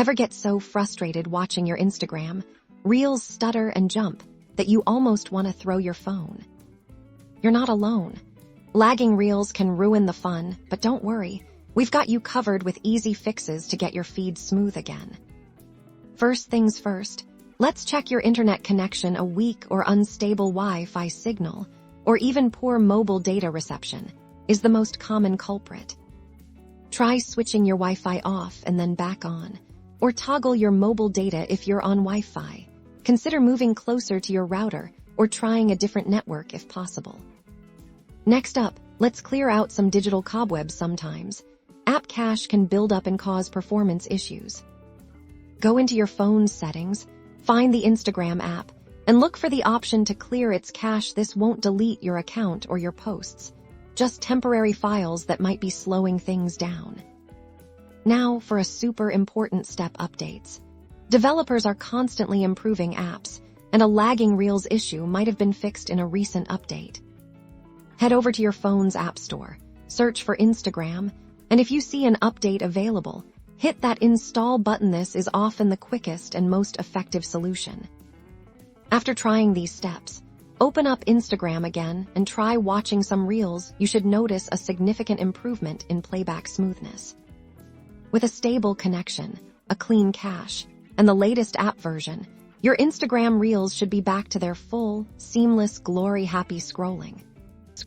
Ever get so frustrated watching your Instagram, Reels stutter and jump, that you almost want to throw your phone? You're not alone. Lagging Reels can ruin the fun, but don't worry. We've got you covered with easy fixes to get your feed smooth again. First things first, let's check your internet connection. A weak or unstable Wi-Fi signal, or even poor mobile data reception, is the most common culprit. Try switching your Wi-Fi off and then back on, or toggle your mobile data if you're on Wi-Fi. Consider moving closer to your router or trying a different network if possible. Next up, let's clear out some digital cobwebs. Sometimes app cache can build up and cause performance issues. Go into your phone's settings, find the Instagram app, and look for the option to clear its cache. This won't delete your account or your posts, just temporary files that might be slowing things down. Now for a super important step: updates. Developers are constantly improving apps, and a lagging Reels issue might have been fixed in a recent update. Head over to your phone's app store, search for Instagram, and if you see an update available, hit that install button. This is often the quickest and most effective solution. After trying these steps, open up Instagram again and try watching some Reels. You should notice a significant improvement in playback smoothness. With a stable connection, a clean cache, and the latest app version, your Instagram Reels should be back to their full, seamless glory. Happy scrolling!